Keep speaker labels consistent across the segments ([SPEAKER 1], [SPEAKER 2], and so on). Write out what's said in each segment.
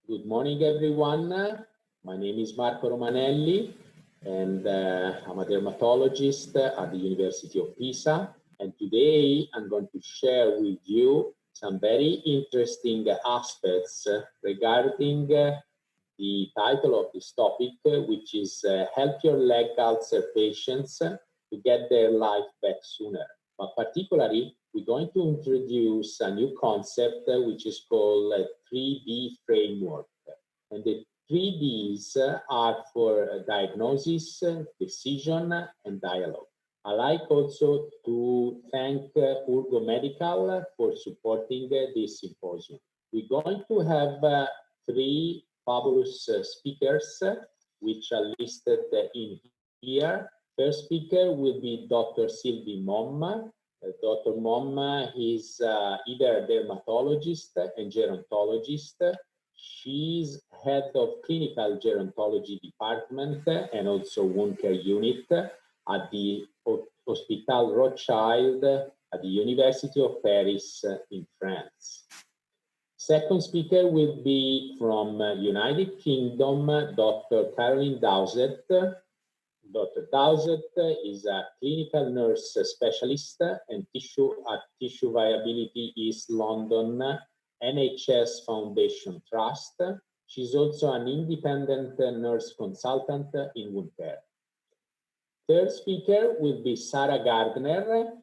[SPEAKER 1] Good morning, everyone. My name is Marco Romanelli, and I'm a dermatologist at the University of Pisa. And today I'm going to share with you some very interesting aspects regarding the title of this topic, which is Help Your Leg Ulcer Patients to Get Their Life Back Sooner. But particularly, we're going to introduce a new concept which is called a 3D framework. And the 3Ds are for diagnosis, decision, and dialogue. I like also to thank Urgo Medical for supporting this symposium. We're going to have three fabulous speakers, which are listed in here. First speaker will be Dr. Sylvie Meaume. Dr. Meaume is either a dermatologist and gerontologist. She's head of clinical gerontology department and also wound care unit at the Hospital Rothschild at the University of Paris in France. Second speaker will be from United Kingdom, Dr. Caroline Dowsett. Dr. Dowsett is a clinical nurse specialist and at Tissue Viability East London NHS Foundation Trust. She's also an independent nurse consultant in wound care. Third speaker will be Sarah Gardner.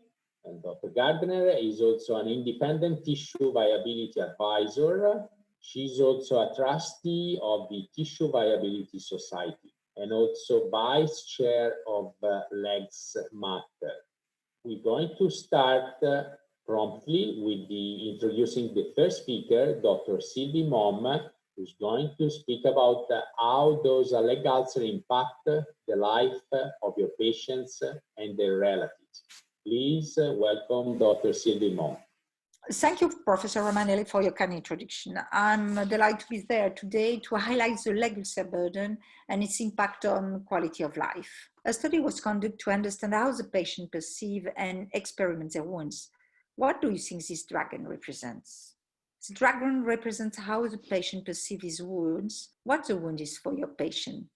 [SPEAKER 1] And Dr. Gardner is also an independent tissue viability advisor. She's also a trustee of the Tissue Viability Society and also vice chair of Legs Matter. We're going to start promptly with introducing the first speaker, Dr. Sylvie Meaume, who's going to speak about how those leg ulcers impact the life of your patients and their relatives. Please welcome Dr. Sylvie Meaume.
[SPEAKER 2] Thank you, Professor Romanelli, for your kind introduction. I'm delighted to be there today to highlight the leg ulcer burden and its impact on quality of life. A study was conducted to understand how the patient perceive and experiment their wounds. What do you think this dragon represents? The dragon represents how the patient perceives his wounds, what the wound is for your patient.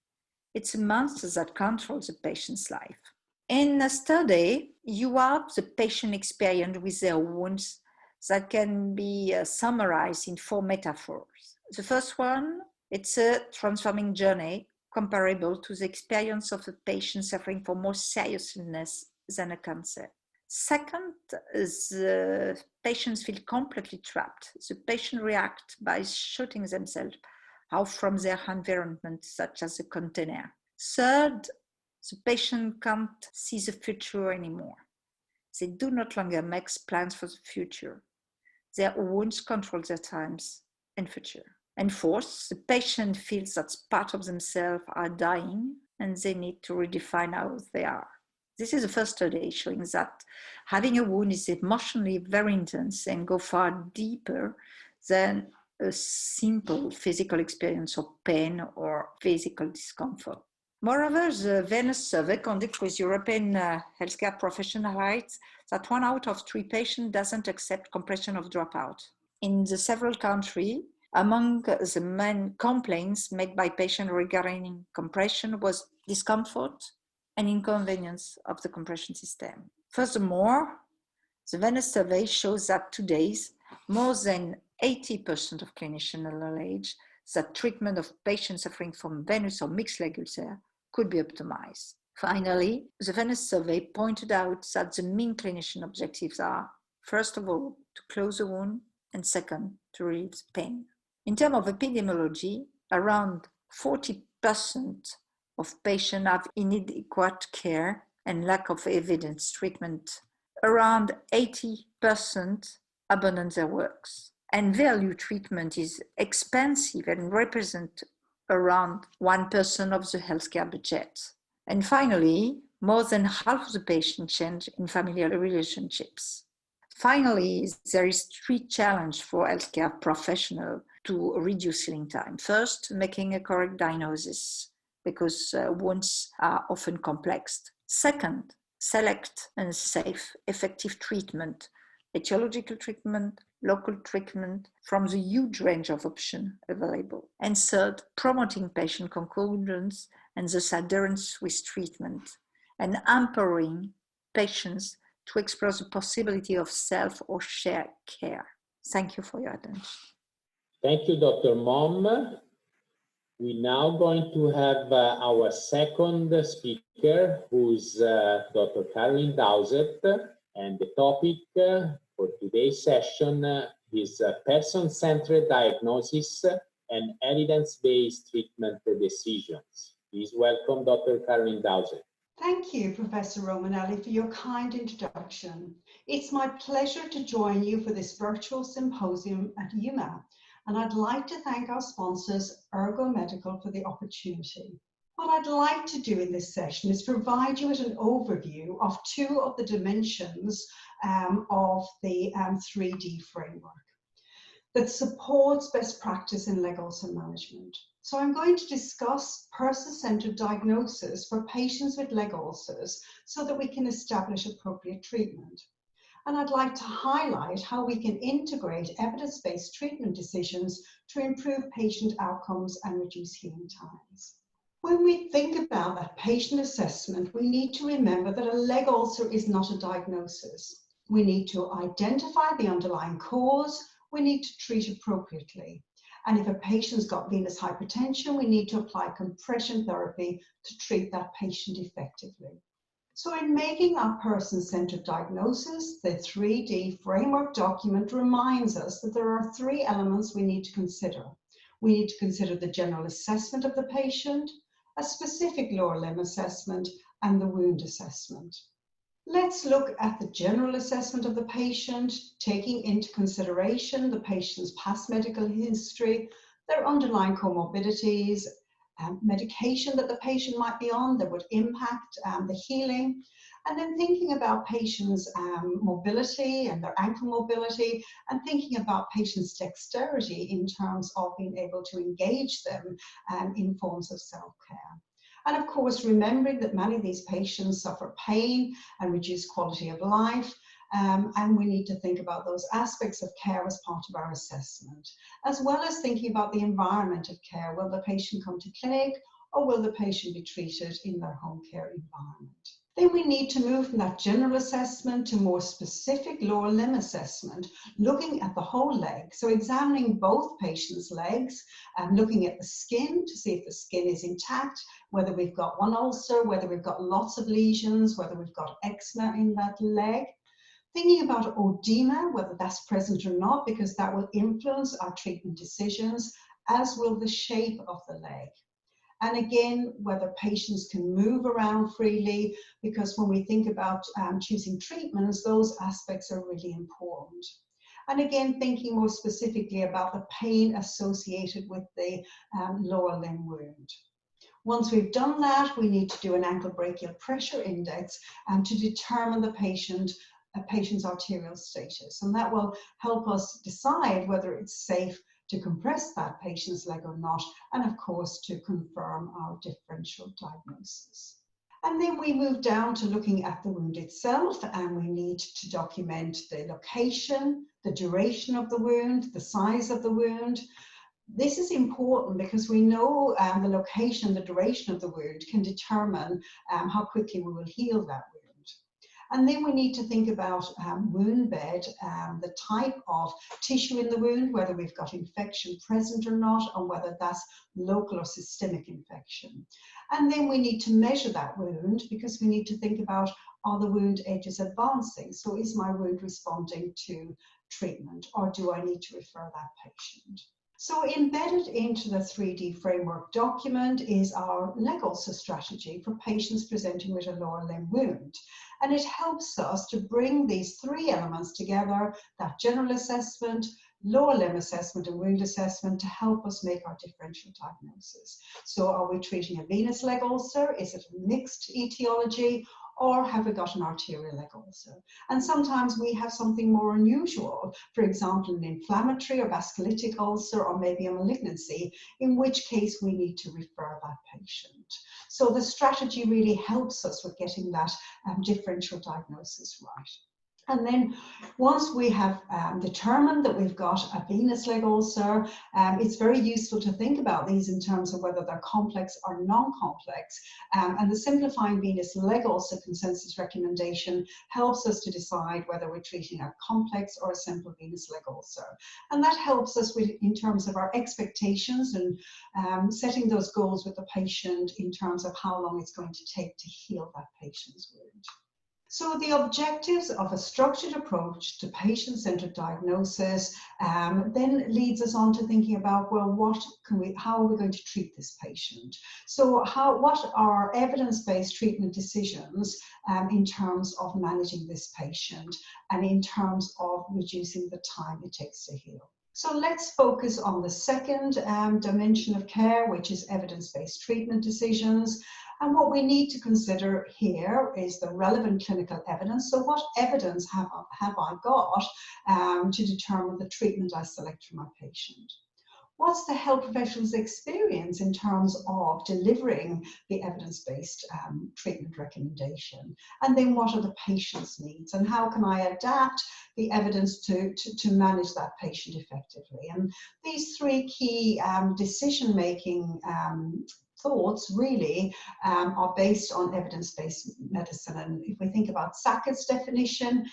[SPEAKER 2] It's a monster that controls the patient's life. In a study, you have the patient experience with their wounds that can be summarized in 4 metaphors. The first one, it's a transforming journey comparable to the experience of a patient suffering from more serious illness than a cancer. Second, the patients feel completely trapped. The patient reacts by shutting themselves out from their environment, such as a container. Third, the patient can't see the future anymore. They do not longer make plans for the future. Their wounds control their times and future. And fourth, the patient feels that part of themselves are dying and they need to redefine how they are. This is the first study showing that having a wound is emotionally very intense and go far deeper than a simple physical experience of pain or physical discomfort. Moreover, the Venus survey conducted with European healthcare professionals highlights that 1 out of 3 patients doesn't accept compression of dropout. In the several countries, among the main complaints made by patients regarding compression was discomfort and inconvenience of the compression system. Furthermore, the Venus survey shows that today, more than 80% of clinicians acknowledge that treatment of patients suffering from venous or mixed leg ulcer could be optimized. Finally, the Venus survey pointed out that the main clinician objectives are, first of all, to close the wound, and second, to relieve pain. In terms of epidemiology, around 40% of patients have inadequate care and lack of evidence treatment. Around 80% abandon their works. And value treatment is expensive and represent around 1% of the healthcare budget. And finally, more than half of the patients change in familial relationships. Finally, there is 3 challenges for healthcare professionals to reduce healing time. First, making a correct diagnosis, because wounds are often complex. Second, select and safe, effective treatment, etiological treatment, local treatment from the huge range of options available. And third, promoting patient concordance and thus adherence with treatment, and empowering patients to explore the possibility of self or shared care. Thank you for your attention.
[SPEAKER 1] Thank you, Dr. Meaume. We're now going to have our second speaker, who's Dr. Caroline Dowsett, and the topic for today's session is person-centered diagnosis and evidence-based treatment decisions. Please welcome Dr. Caroline Dowsett.
[SPEAKER 3] Thank you, Professor Romanelli, for your kind introduction. It's my pleasure to join you for this virtual symposium at EWMA, and I'd like to thank our sponsors, Ergo Medical, for the opportunity. What I'd like to do in this session is provide you with an overview of two of the dimensions of the 3D framework that supports best practice in leg ulcer management. So I'm going to discuss person-centered diagnosis for patients with leg ulcers so that we can establish appropriate treatment. And I'd like to highlight how we can integrate evidence-based treatment decisions to improve patient outcomes and reduce healing times. When we think about that patient assessment, we need to remember that a leg ulcer is not a diagnosis. We need to identify the underlying cause. We need to treat appropriately. And if a patient's got venous hypertension, we need to apply compression therapy to treat that patient effectively. So in making our person-centered diagnosis, the 3D framework document reminds us that there are three elements we need to consider. We need to consider the general assessment of the patient, a specific lower limb assessment, and the wound assessment. Let's look at the general assessment of the patient, taking into consideration the patient's past medical history, their underlying comorbidities, medication that the patient might be on that would impact the healing, and then thinking about patients' mobility and their ankle mobility, and thinking about patients' dexterity in terms of being able to engage them in forms of self-care. And of course, remembering that many of these patients suffer pain and reduced quality of life, and we need to think about those aspects of care as part of our assessment, as well as thinking about the environment of care. Will the patient come to clinic, or will the patient be treated in their home care environment? Then we need to move from that general assessment to more specific lower limb assessment, looking at the whole leg. So examining both patients' legs and looking at the skin to see if the skin is intact, whether we've got one ulcer, whether we've got lots of lesions, whether we've got eczema in that leg. Thinking about oedema, whether that's present or not, because that will influence our treatment decisions, as will the shape of the leg. And again, whether patients can move around freely, because when we think about choosing treatments, those aspects are really important. And again, thinking more specifically about the pain associated with the lower limb wound. Once we've done that, we need to do an ankle brachial pressure index to determine the patient's arterial status. And that will help us decide whether it's safe to compress that patient's leg or not, and of course to confirm our differential diagnosis. And then we move down to looking at the wound itself, and we need to document the location, the duration of the wound, the size of the wound. This is important because we know the location, the duration of the wound can determine how quickly we will heal that wound. And then we need to think about wound bed, the type of tissue in the wound, whether we've got infection present or not, and whether that's local or systemic infection. And then we need to measure that wound because we need to think about, are the wound edges advancing? So is my wound responding to treatment, or do I need to refer that patient? So embedded into the 3D framework document is our leg ulcer strategy for patients presenting with a lower limb wound. And it helps us to bring these three elements together, that general assessment, lower limb assessment, and wound assessment, to help us make our differential diagnosis. So are we treating a venous leg ulcer? Is it a mixed etiology? Or have we got an arterial leg ulcer? And sometimes we have something more unusual, for example, an inflammatory or vasculitic ulcer, or maybe a malignancy, in which case we need to refer that patient. So the strategy really helps us with getting that differential diagnosis right. And then once we have determined that we've got a venous leg ulcer, it's very useful to think about these in terms of whether they're complex or non-complex. And the simplifying venous leg ulcer consensus recommendation helps us to decide whether we're treating a complex or a simple venous leg ulcer. And that helps us with, in terms of our expectations and setting those goals with the patient in terms of how long it's going to take to heal that patient's wound. So the objectives of a structured approach to patient-centered diagnosis then leads us on to thinking about, well, how are we going to treat this patient? So what are evidence-based treatment decisions in terms of managing this patient and in terms of reducing the time it takes to heal? So let's focus on the second dimension of care, which is evidence-based treatment decisions. And what we need to consider here is the relevant clinical evidence. So what evidence have I got to determine the treatment I select for my patient? What's the health professional's experience in terms of delivering the evidence-based treatment recommendation? And then what are the patient's needs? And how can I adapt the evidence to manage that patient effectively? And these three key decision-making thoughts really are based on evidence-based medicine. And if we think about Sackett's definition,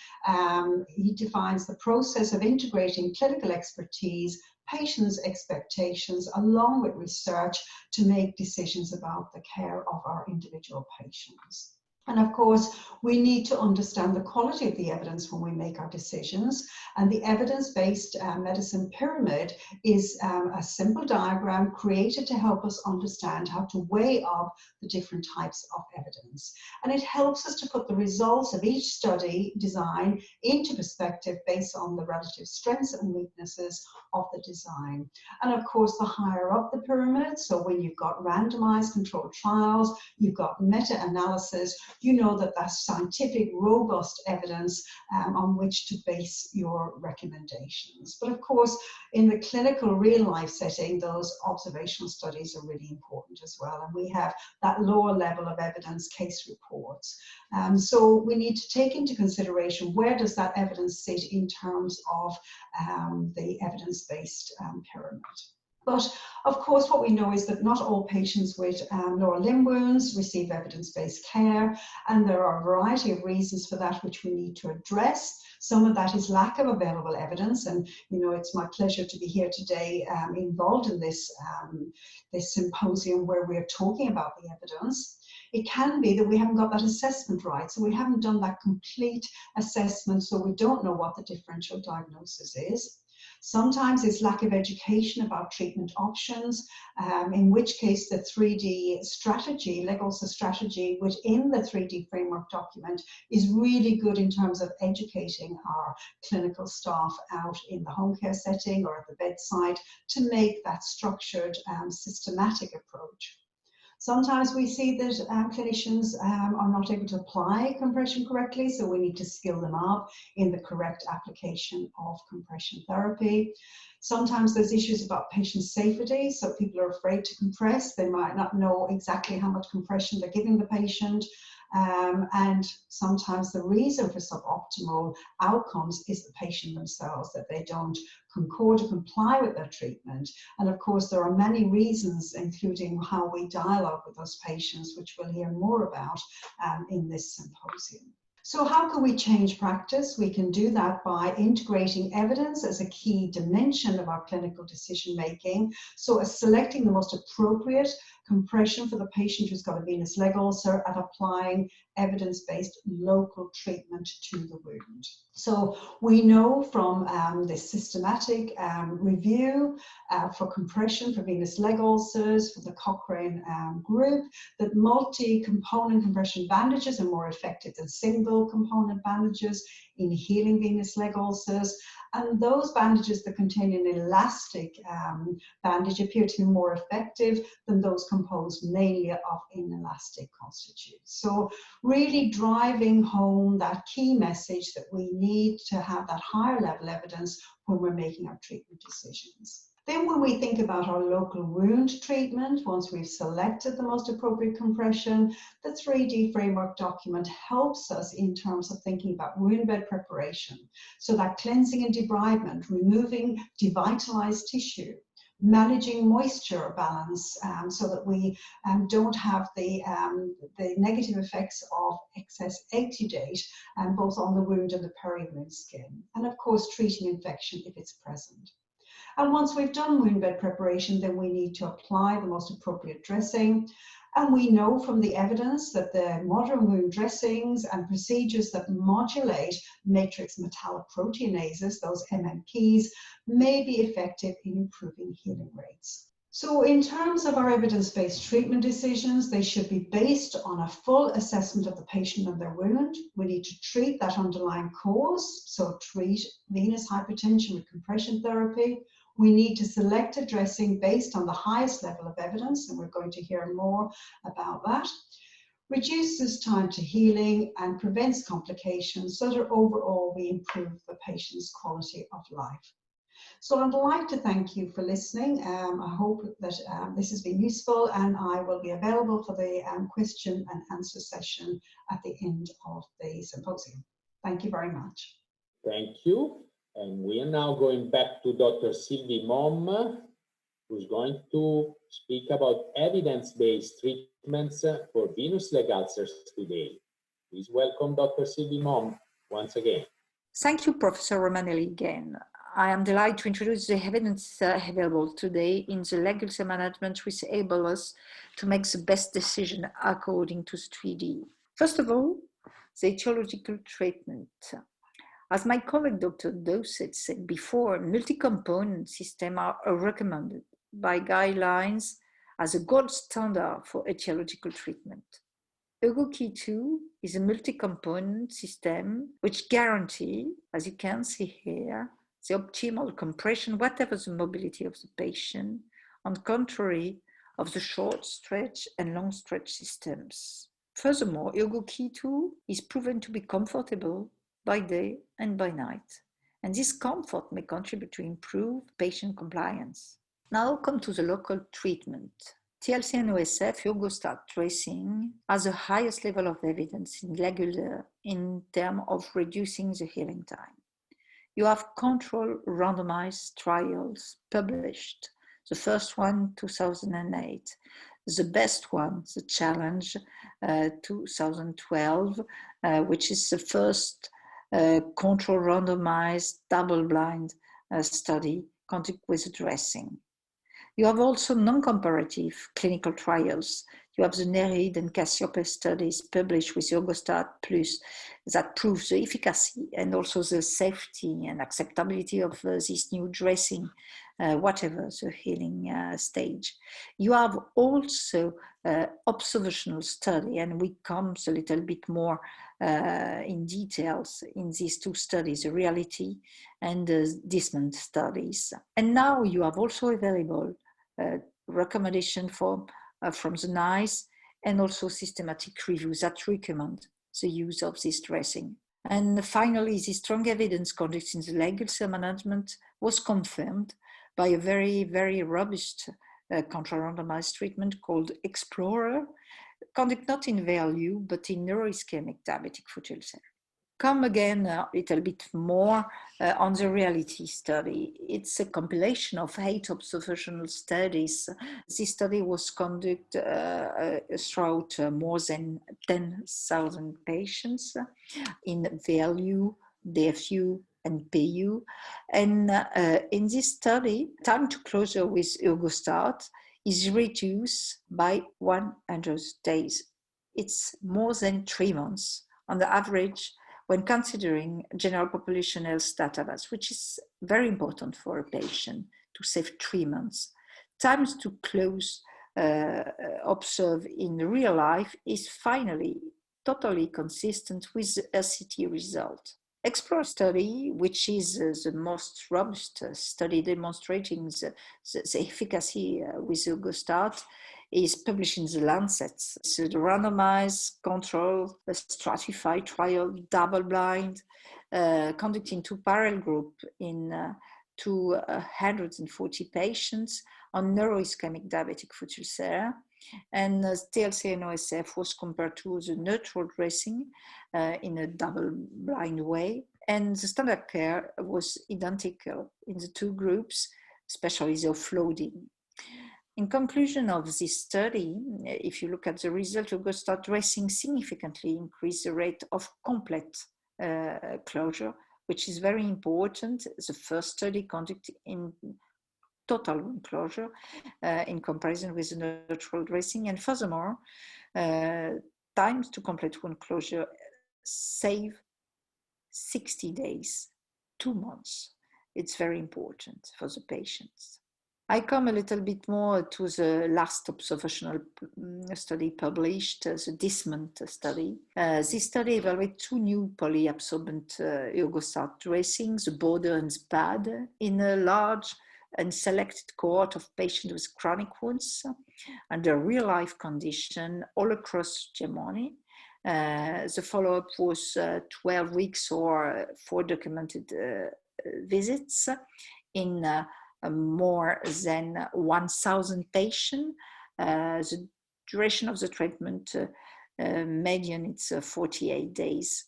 [SPEAKER 3] he defines the process of integrating clinical expertise, patients' expectations, along with research to make decisions about the care of our individual patients. And of course, we need to understand the quality of the evidence when we make our decisions. And the evidence-based medicine pyramid is a simple diagram created to help us understand how to weigh up the different types of evidence. And it helps us to put the results of each study design into perspective based on the relative strengths and weaknesses of the design. And of course, the higher up the pyramid, so when you've got randomized controlled trials, you've got meta-analysis, you know that that's scientific, robust evidence on which to base your recommendations. But of course, in the clinical real-life setting, those observational studies are really important as well. And we have that lower level of evidence case reports. So we need to take into consideration where does that evidence sit in terms of the evidence-based pyramid. But of course, what we know is that not all patients with lower limb wounds receive evidence-based care, and there are a variety of reasons for that which we need to address. Some of that is lack of available evidence, and you know, it's my pleasure to be here today involved in this symposium where we're talking about the evidence. It can be that we haven't got that assessment right, so we haven't done that complete assessment, so we don't know what the differential diagnosis is. Sometimes it's lack of education about treatment options, in which case the 3D strategy, leg ulcer strategy within the 3D framework document is really good in terms of educating our clinical staff out in the home care setting or at the bedside to make that structured, systematic approach. Sometimes we see that clinicians are not able to apply compression correctly, so we need to skill them up in the correct application of compression therapy. Sometimes there's issues about patient safety, so people are afraid to compress. They might not know exactly how much compression they're giving the patient. And sometimes the reason for suboptimal outcomes is the patient themselves, that they don't concord or comply with their treatment. And of course, there are many reasons, including how we dialogue with those patients, which we'll hear more about in this symposium. So how can we change practice? We can do that by integrating evidence as a key dimension of our clinical decision making. So as selecting the most appropriate compression for the patient who's got a venous leg ulcer and applying evidence-based local treatment to the wound. So we know from this systematic review for compression for venous leg ulcers, for the Cochrane group, that multi-component compression bandages are more effective than single component bandages in healing venous leg ulcers. And those bandages that contain an elastic bandage appear to be more effective than those composed mainly of inelastic constitutes. So really driving home that key message that we need to have that higher level evidence when we're making our treatment decisions. Then when we think about our local wound treatment, once we've selected the most appropriate compression, the 3D framework document helps us in terms of thinking about wound bed preparation. So that cleansing and debridement, removing devitalized tissue, managing moisture balance so that we don't have the negative effects of excess exudate both on the wound and the peri-wound skin. And of course, treating infection if it's present. And once we've done wound bed preparation, then we need to apply the most appropriate dressing. And we know from the evidence that the modern wound dressings and procedures that modulate matrix metalloproteinases, those MMPs, may be effective in improving healing rates. So in terms of our evidence-based treatment decisions, they should be based on a full assessment of the patient and their wound. We need to treat that underlying cause, so treat venous hypertension with compression therapy. We need to select a dressing based on the highest level of evidence, and we're going to hear more about that. Reduces time to healing and prevents complications so that overall we improve the patient's quality of life. So I'd like to thank you for listening. I hope that this has been useful, and I will be available for the question and answer session at the end of the symposium. Thank you very much.
[SPEAKER 1] Thank you. And we are now going back to Dr. Sylvie Meaume, who's going to speak about evidence-based treatments for venous leg ulcers today. Please welcome Dr. Sylvie Meaume once again.
[SPEAKER 2] Thank you, Professor Romanelli, again. I am delighted to introduce the evidence available today in the leg ulcer management, which enable us to make the best decision according to the 3D. First of all, the etiological treatment. As my colleague Dr. Dowsett said before, multi-component systems are recommended by guidelines as a gold standard for etiological treatment. ERGO-Key2 is a multi-component system which guarantees, as you can see here, the optimal compression, whatever the mobility of the patient, on the contrary of the short stretch and long stretch systems. Furthermore, ERGO-Key2 is proven to be comfortable by day and by night, and this comfort may contribute to improve patient compliance. Now come to the local treatment. TLC and OSF Ergostat dressing has the highest level of evidence in leg ulcer in terms of reducing the healing time. You have controlled randomized trials published. The first one, 2008. The best one, the Challenge 2012, which is the first controlled randomized double-blind study conducted with dressing. You have also non-comparative clinical trials. You have the NERID and Cassiope studies published with Ergostat Plus that proves the efficacy and also the safety and acceptability of this new dressing, whatever the healing stage. You have also observational study, and we come a little bit more in details in these two studies, the reality and the Dismant studies. And now you have also available recommendation from the NICE and also systematic reviews that recommend the use of this dressing. And finally, the strong evidence conducted in the leg ulcer management was confirmed by a very, very robust control randomized treatment called Explorer, conducted not in value, but in neuroischemic diabetic foot ulcer. Come again a little bit more on the reality study. It's a compilation of 8 observational studies. This study was conducted throughout more than 10,000 patients in value, DFU, and PU. And in this study, time to closure with Ergostat is reduced by 100 days. It's more than 3 months on the average when considering general population health database, which is very important for a patient to save 3 months. Times to close observed in real life is finally totally consistent with the RCT result. Explore study, which is the most robust study demonstrating the efficacy with Ergostat, is published in the Lancet. It's a randomized, controlled, stratified trial, double-blind, conducted in 2 parallel groups in to 140 patients on neuroischemic diabetic foot ulcer, and TLC and OSF was compared to the neutral dressing in a double-blind way, and the standard care was identical in the two groups, especially the offloading. In conclusion of this study, if you look at the result, Eugostat dressing significantly increased the rate of complete closure, which is very important. The first study conducted in total wound closure in comparison with the neutral dressing, and furthermore, times to complete wound closure save 60 days, 2 months. It's very important for the patients. I come a little bit more to the last observational study published, the Dismont study. This study evaluated 2 new polyabsorbent Eugostat dressings, the border and the pad, in a large and selected cohort of patients with chronic wounds under real-life condition all across Germany. The follow-up was 12 weeks or 4 documented visits in more than 1,000 patients. The duration of the treatment median it's 48 days.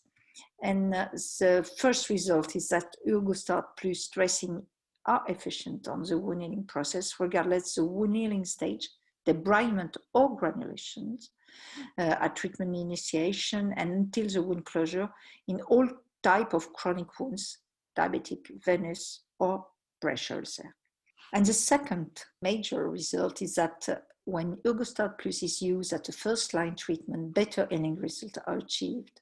[SPEAKER 2] And the first result is that Eugostat plus dressing are efficient on the wound healing process, regardless the wound healing stage, debridement or granulations at treatment initiation and until the wound closure in all type of chronic wounds, diabetic, venous, or pressure ulcer. And the second major result is that when Eugostat plus is used at the first line treatment, better healing results are achieved.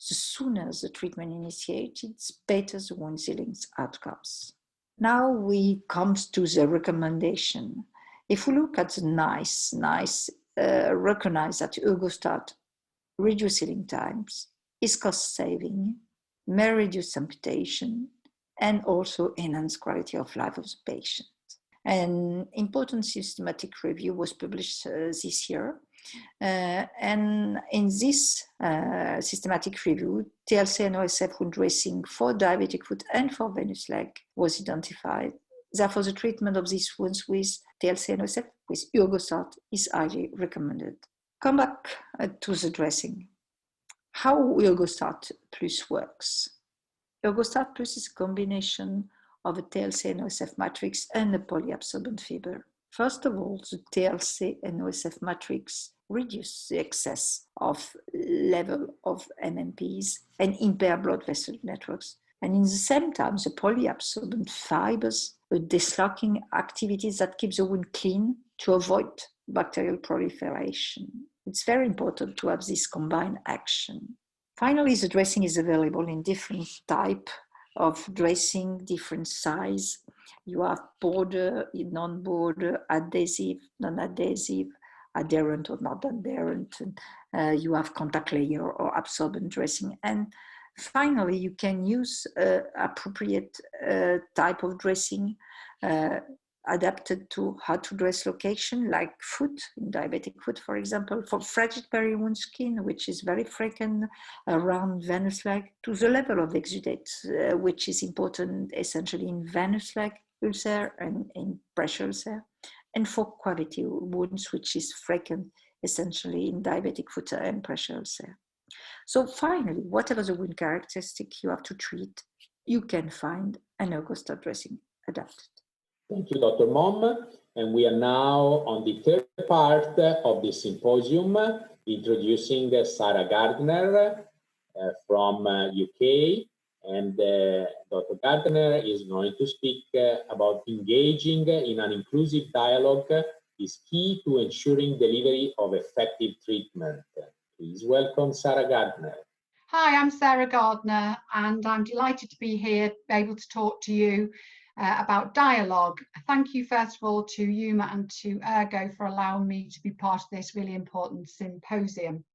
[SPEAKER 2] The sooner the treatment initiated, the better the wound healing outcomes. Now we come to the recommendation. If we look at the recognize that Eugostat reduce healing times, is cost saving, may reduce amputation, and also enhance quality of life of the patient. An important systematic review was published this year. And in this systematic review, TLC and OSF wound dressing for diabetic foot and for venous leg was identified. Therefore, the treatment of these wounds with TLC and OSF with Eugostat is highly recommended. Come back to the dressing. How Eugostat plus works. Eugostat plus is a combination of a TLC and OSF matrix and a polyabsorbent fiber. First of all, the TLC and OSF matrix reduce the excess of level of MMPs and impair blood vessel networks. And in the same time, the polyabsorbent fibers are dislocking activities that keep the wound clean to avoid bacterial proliferation. It's very important to have this combined action. Finally, the dressing is available in different type of dressing, different size. You have border, non-border, adhesive, non-adhesive, adherent or not adherent. You have contact layer or absorbent dressing. And finally, you can use appropriate type of dressing adapted to how to dress location, like foot, in diabetic foot, for example, for fragile peri-wound skin, which is very frequent around venous leg, to the level of exudate, which is important essentially in venous leg ulcer and in pressure ulcer, and for quality wounds, which is frequent essentially in diabetic foot and pressure ulcer. So finally, whatever the wound characteristic you have to treat, you can find an Eugostat dressing adapted.
[SPEAKER 1] Thank you, Dr. Meaume. And we are now on the third part of the symposium, introducing Sarah Gardner from UK. And Dr. Gardner is going to speak about engaging in an inclusive dialogue is key to ensuring delivery of effective treatment. Please welcome Sarah Gardner.
[SPEAKER 3] Hi, I'm Sarah Gardner, and I'm delighted to be here, able to talk to you about dialogue. Thank you, first of all, to EWMA and to Ergo for allowing me to be part of this really important symposium.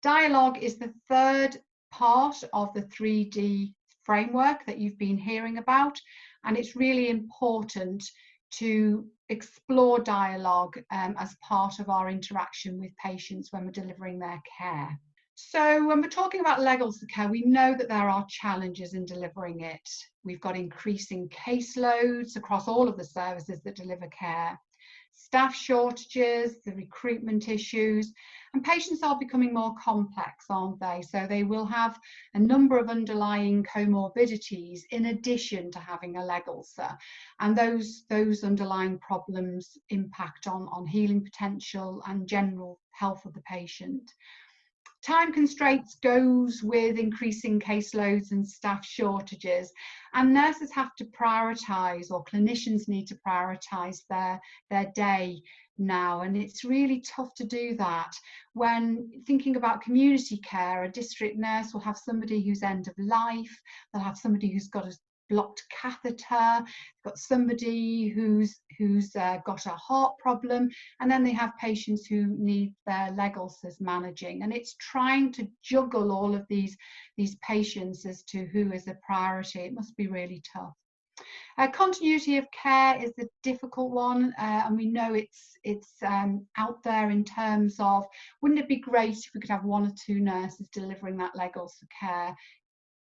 [SPEAKER 3] Dialogue is the third part of the 3D framework that you've been hearing about, and it's really important to explore dialogue as part of our interaction with patients when we're delivering their care.
[SPEAKER 4] So when we're talking about leg ulcer care, we know that there are challenges in delivering it. We've got increasing caseloads across all of the services that deliver care, staff shortages, the recruitment issues, and patients are becoming more complex, aren't they? So they will have a number of underlying comorbidities in addition to having a leg ulcer, and those underlying problems impact on healing potential and general health of the patient. Time constraints goes with increasing caseloads and staff shortages, and nurses have to prioritise, or clinicians need to prioritise their day now, and it's really tough to do that. When thinking about community care, a district nurse will have somebody who's end of life, they'll have somebody who's got a blocked catheter, got somebody who's got a heart problem, and then they have patients who need their leg ulcers managing, and it's trying to juggle all of these patients as to who is a priority. It must be really tough. Continuity of care is a difficult one, and we know it's out there in terms of, wouldn't it be great if we could have 1 or 2 nurses delivering that leg ulcer care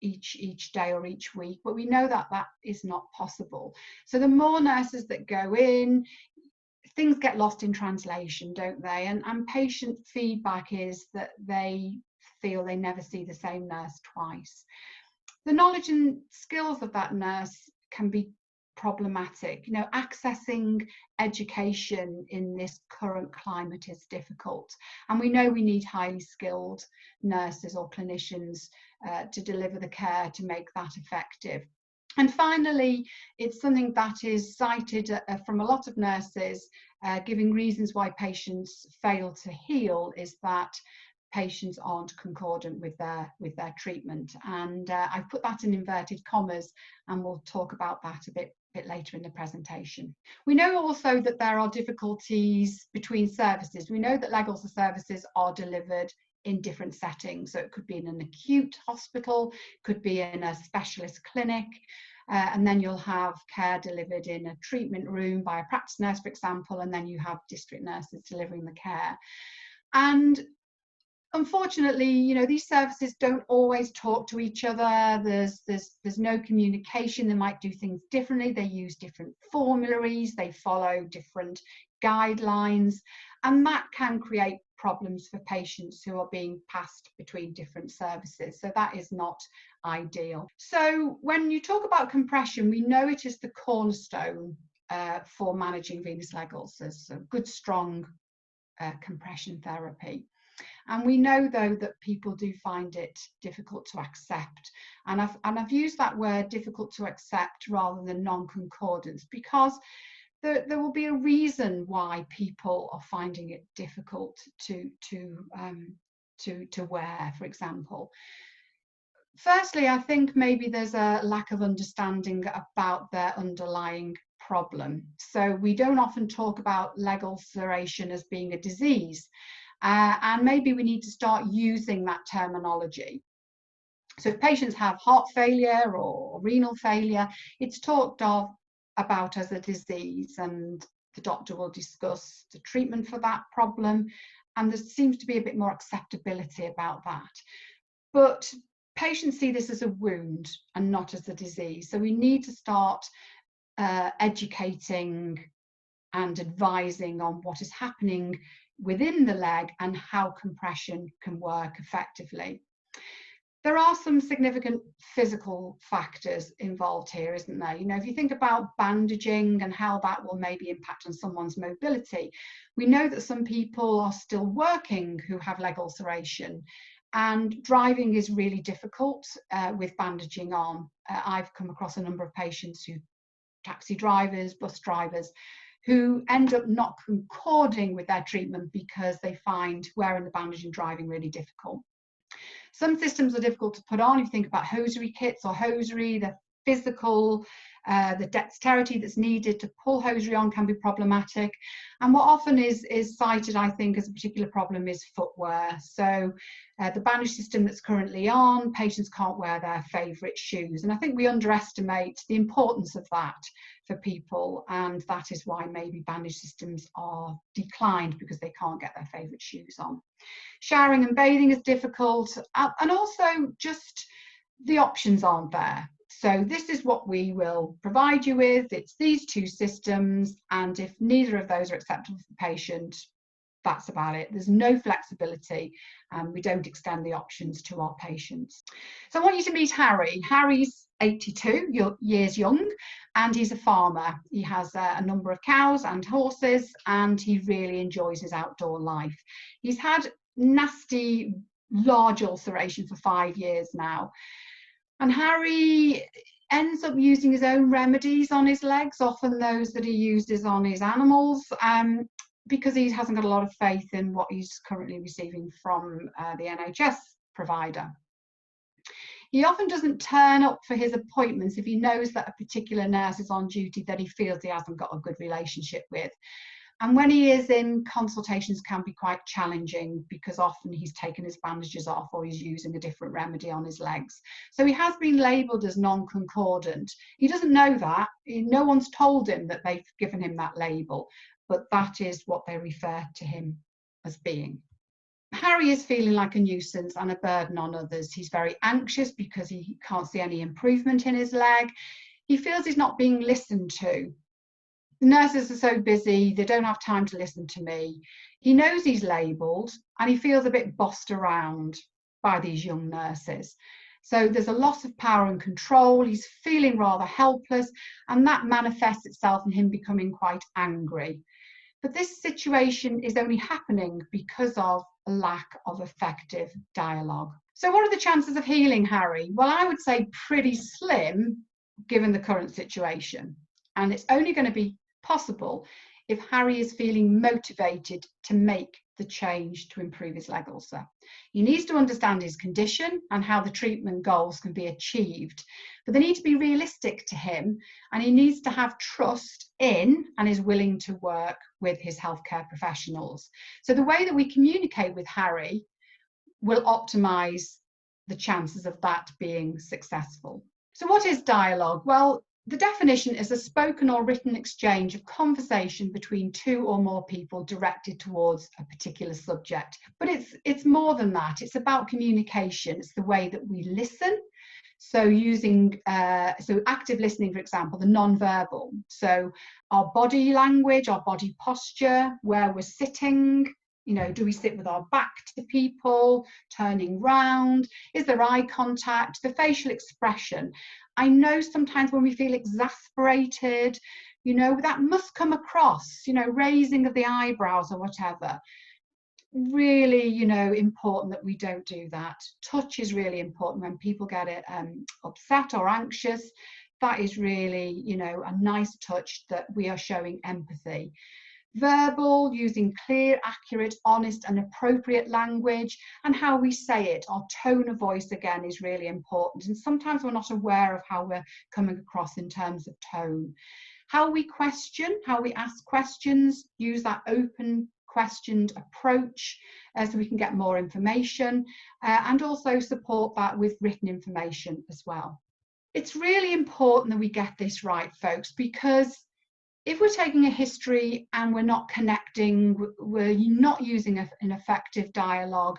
[SPEAKER 4] each day or each week, but we know that that is not possible. So the more nurses that go in, things get lost in translation, don't they? And patient feedback is that they feel they never see the same nurse twice. The knowledge and skills of that nurse can be problematic. You know, accessing education in this current climate is difficult, and we know we need highly skilled nurses or clinicians to deliver the care to make that effective. And finally, it's something that is cited from a lot of nurses, giving reasons why patients fail to heal, is that patients aren't concordant with their treatment, and I've put that in inverted commas, and we'll talk about that a bit later in the presentation. We know also that there are difficulties between services. We know that leg ulcer services are delivered in different settings, so it could be in an acute hospital, could be in a specialist clinic, and then you'll have care delivered in a treatment room by a practice nurse, for example, and then you have district nurses delivering the care. And unfortunately, you know, these services don't always talk to each other. There's no communication. They might do things differently. They use different formularies. They follow different guidelines, and that can create problems for patients who are being passed between different services. So that is not ideal. So when you talk about compression, we know it is the cornerstone for managing venous leg ulcers. So good, strong compression therapy. And we know, though, that people do find it difficult to accept. And I've used that word difficult to accept rather than non-concordance, because there will be a reason why people are finding it difficult to wear, for example. Firstly, I think maybe there's a lack of understanding about their underlying problem. So we don't often talk about leg ulceration as being a disease. And maybe we need to start using that terminology. So if patients have heart failure or renal failure, it's talked about as a disease, and the doctor will discuss the treatment for that problem, and there seems to be a bit more acceptability about that. But patients see this as a wound and not as a disease. So we need to start educating and advising on what is happening within the leg and how compression can work effectively. There are some significant physical factors involved here, isn't there? You know, if you think about bandaging and how that will maybe impact on someone's mobility, we know that some people are still working who have leg ulceration, and driving is really difficult with bandaging on. I've come across a number of patients who, taxi drivers, bus drivers, who end up not concording with their treatment because they find wearing the bandage and driving really difficult. Some systems are difficult to put on. If you think about hosiery kits or hosiery, they're physical, the dexterity that's needed to pull hosiery on can be problematic. And what often is cited, I think, as a particular problem is footwear. So the bandage system that's currently on, patients can't wear their favourite shoes. And I think we underestimate the importance of that for people. And that is why maybe bandage systems are declined, because they can't get their favourite shoes on. Showering and bathing is difficult. And also just the options aren't there. So this is what we will provide you with. It's these two systems, and if neither of those are acceptable for the patient, that's about it. There's no flexibility, and we don't extend the options to our patients. So I want you to meet Harry. Harry's 82 years young, and he's a farmer. He has a number of cows and horses, and he really enjoys his outdoor life. He's had nasty, large ulceration for 5 years now. And Harry ends up using his own remedies on his legs, often those that he uses on his animals, because he hasn't got a lot of faith in what he's currently receiving from the NHS provider. He often doesn't turn up for his appointments if he knows that a particular nurse is on duty that he feels he hasn't got a good relationship with. And when he is in, consultations can be quite challenging, because often he's taken his bandages off or he's using a different remedy on his legs. So he has been labelled as non-concordant. He doesn't know that. No one's told him that they've given him that label, but that is what they refer to him as being. Harry is feeling like a nuisance and a burden on others. He's very anxious because he can't see any improvement in his leg. He feels he's not being listened to. The nurses are so busy, they don't have time to listen to me. He knows he's labelled, and he feels a bit bossed around by these young nurses. So there's a loss of power and control. He's feeling rather helpless, and that manifests itself in him becoming quite angry. But this situation is only happening because of a lack of effective dialogue. So what are the chances of healing Harry? Well, I would say pretty slim, given the current situation. And it's only going to be possible if Harry is feeling motivated to make the change to improve his leg ulcer. He needs to understand his condition and how the treatment goals can be achieved, but they need to be realistic to him, and he needs to have trust in and is willing to work with his healthcare professionals. So the way that we communicate with Harry will optimise the chances of that being successful. So what is dialogue? Well, the definition is a spoken or written exchange of conversation between two or more people directed towards a particular subject. But it's more than that. It's about communication. It's the way that we listen. So using active listening, for example, the non-verbal. So our body language, our body posture, where we're sitting. You know, do we sit with our back to people, turning round? Is there eye contact? The facial expression. I know sometimes when we feel exasperated, you know, that must come across, you know, raising of the eyebrows or whatever. Really, you know, important that we don't do that. Touch is really important when people get it upset or anxious. That is really, you know, a nice touch that we are showing empathy. Verbal, using clear, accurate, honest and appropriate language, and how we say it. Our tone of voice, again, is really important, and sometimes we're not aware of how we're coming across in terms of tone. How we question, how we ask questions, use that open, questioned approach so we can get more information, and also support that with written information as well. It's really important that we get this right, folks, because if we're taking a history and we're not connecting, we're not using an effective dialogue,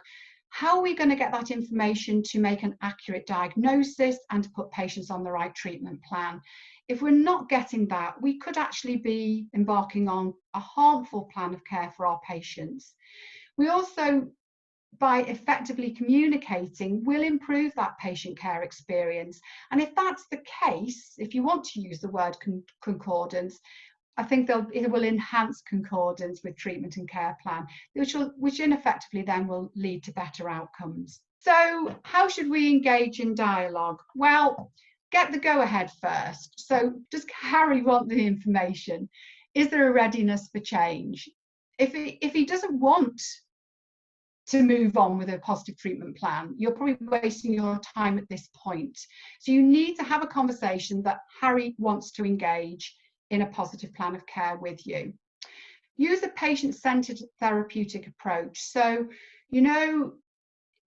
[SPEAKER 4] how are we going to get that information to make an accurate diagnosis and to put patients on the right treatment plan? If we're not getting that, we could actually be embarking on a harmful plan of care for our patients. We also, by effectively communicating, will improve that patient care experience. And if that's the case, if you want to use the word concordance, I think it will enhance concordance with treatment and care plan, which ineffectively then will lead to better outcomes. So how should we engage in dialogue? Well, get the go-ahead first. So does Harry want the information? Is there a readiness for change? If he doesn't want to move on with a positive treatment plan. You're probably wasting your time at this point. So you need to have a conversation that Harry wants to engage in a positive plan of care with you. Use a patient-centered therapeutic approach. So, you know,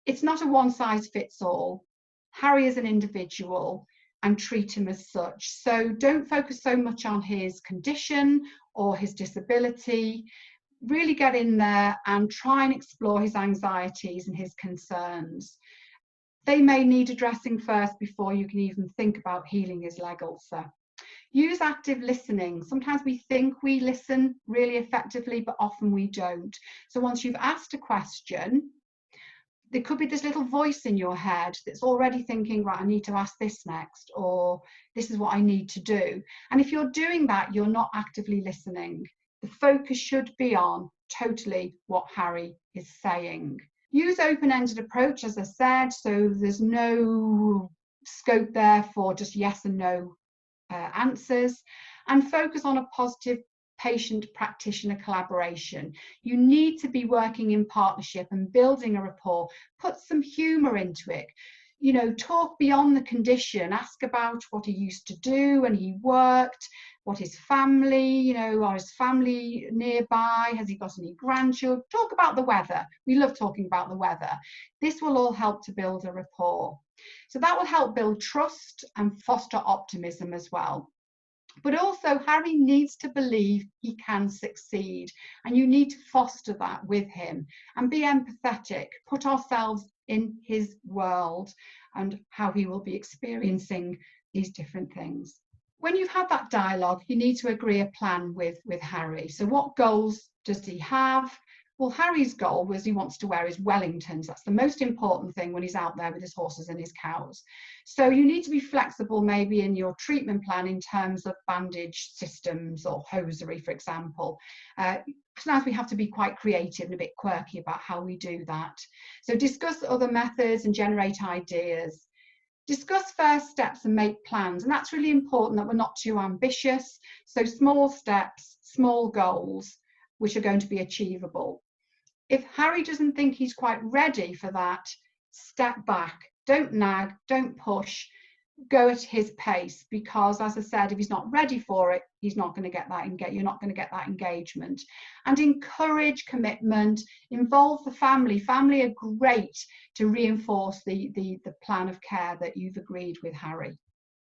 [SPEAKER 4] it's not a one-size-fits-all. Harry is an individual and treat him as such. So don't focus so much on his condition or his disability. Really get in there and try and explore his anxieties and his concerns. They may need addressing first before you can even think about healing his leg ulcer. Use active listening. Sometimes we think we listen really effectively, but often we don't. So once you've asked a question, there could be this little voice in your head that's already thinking, right, I need to ask this next, or this is what I need to do. And if you're doing that, you're not actively listening. The focus should be on totally what Harry is saying. Use open-ended approach, as I said, so there's no scope there for just yes and no answers, and focus on a positive patient-practitioner collaboration. You need to be working in partnership and building a rapport. Put some humour into it. You know, talk beyond the condition. Ask about what he used to do when he worked, what his family, you know, are his family nearby? Has he got any grandchildren? Talk about the weather. We love talking about the weather. This will all help to build a rapport. So that will help build trust and foster optimism as well. But also, Harry needs to believe he can succeed, and you need to foster that with him and be empathetic, put ourselves in his world and how he will be experiencing these different things. When you've had that dialogue, you need to agree a plan with Harry. So what goals does he have? Well, Harry's goal was he wants to wear his Wellingtons. That's the most important thing when he's out there with his horses and his cows. So you need to be flexible maybe in your treatment plan in terms of bandage systems or hosiery, for example. Sometimes we have to be quite creative and a bit quirky about how we do that. So discuss other methods and generate ideas. Discuss first steps and make plans. And that's really important that we're not too ambitious. So small steps, small goals, which are going to be achievable. If Harry doesn't think he's quite ready for that, step back. Don't nag, don't push, go at his pace, because as I said, if he's not ready for it, he's not going to get that you're not going to get that engagement. And encourage commitment, involve the family. Family are great to reinforce the plan of care that you've agreed with Harry.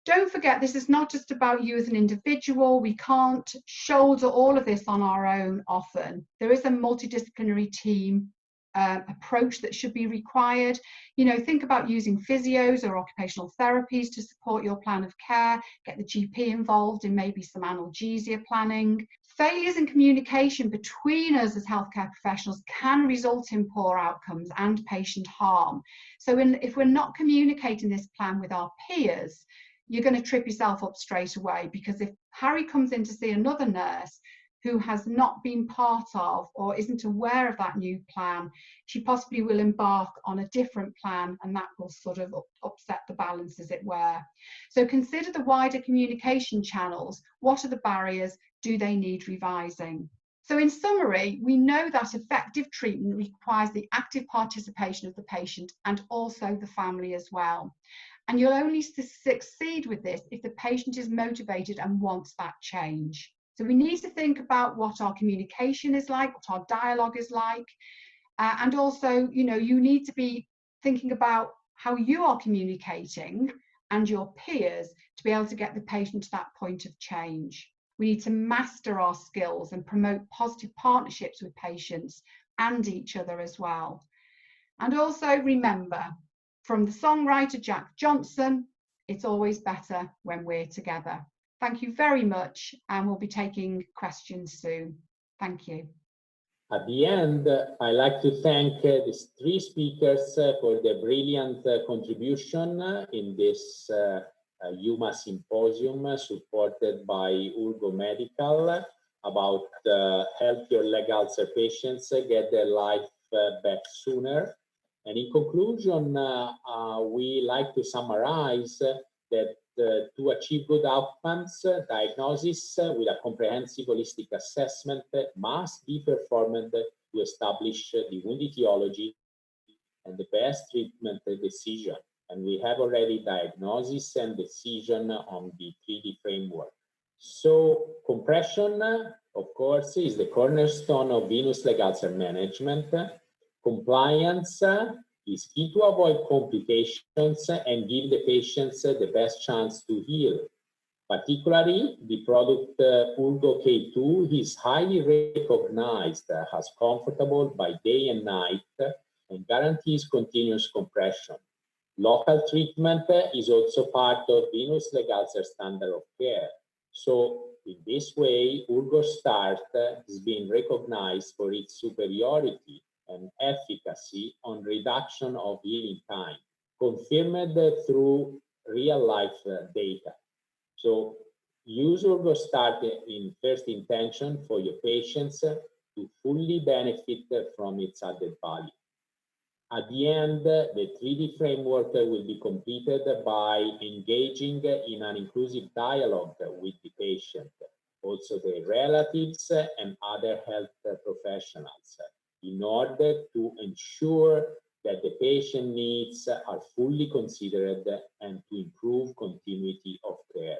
[SPEAKER 4] Don't forget, this is not just about you as an individual. We can't shoulder all of this on our own often. There is a multidisciplinary team approach that should be required. You know, think about using physios or occupational therapies to support your plan of care. Get the GP involved in maybe some analgesia planning. Failures in communication between us as healthcare professionals can result in poor outcomes and patient harm. So if we're not communicating this plan with our peers, you're going to trip yourself up straight away, because if Harry comes in to see another nurse who has not been part of or isn't aware of that new plan, she possibly will embark on a different plan, and that will sort of upset the balance, as it were. So consider the wider communication channels. What are the barriers? Do they need revising? So in summary, we know that effective treatment requires the active participation of the patient and also the family as well. And you'll only succeed with this if the patient is motivated and wants that change. So we need to think about what our communication is like, what our dialogue is like. And also, you know, you need to be thinking about how you are communicating and your peers to be able to get the patient to that point of change. We need to master our skills and promote positive partnerships with patients and each other as well. And also remember, from the songwriter Jack Johnson, it's always better when we're together. Thank you very much, and we'll be taking questions soon. Thank you.
[SPEAKER 1] At the end, I'd like to thank these three speakers for their brilliant contribution in this EWMA symposium supported by Urgo Medical about healthier leg ulcer patients get their life back sooner. And in conclusion, we like to summarize that to achieve good outcomes, diagnosis with a comprehensive holistic assessment must be performed to establish the wound etiology and the best treatment decision. And we have already diagnosis and decision on the 3D framework. So compression, of course, is the cornerstone of venous leg ulcer management. Compliance is key to avoid complications and give the patients the best chance to heal. Particularly, the product Ulgo K2 is highly recognized as comfortable by day and night and guarantees continuous compression. Local treatment is also part of venous leg ulcer standard of care. So in this way, Ulgo Start is being recognized for its superiority and efficacy on reduction of healing time, confirmed through real-life data. So use Ulgo Start in first intention for your patients to fully benefit from its added value. At the end, the 3D framework will be completed by engaging in an inclusive dialogue with the patient, also their relatives and other health professionals, in order to ensure that the patient needs are fully considered and to improve continuity of care.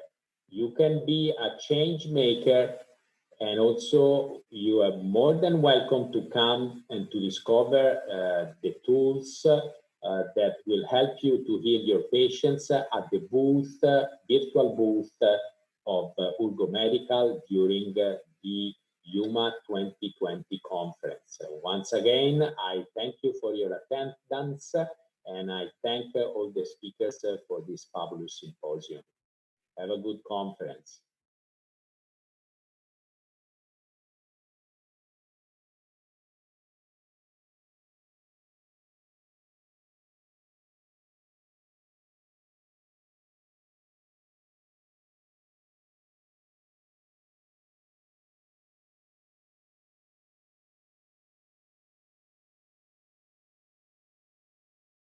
[SPEAKER 1] You can be a change maker, and also you are more than welcome to come and to discover the tools that will help you to heal your patients at the booth, virtual booth of Ulgo Medical during the EWMA 2020 conference. Once again, I thank you for your attendance, and I thank all the speakers for this fabulous symposium. Have a good conference.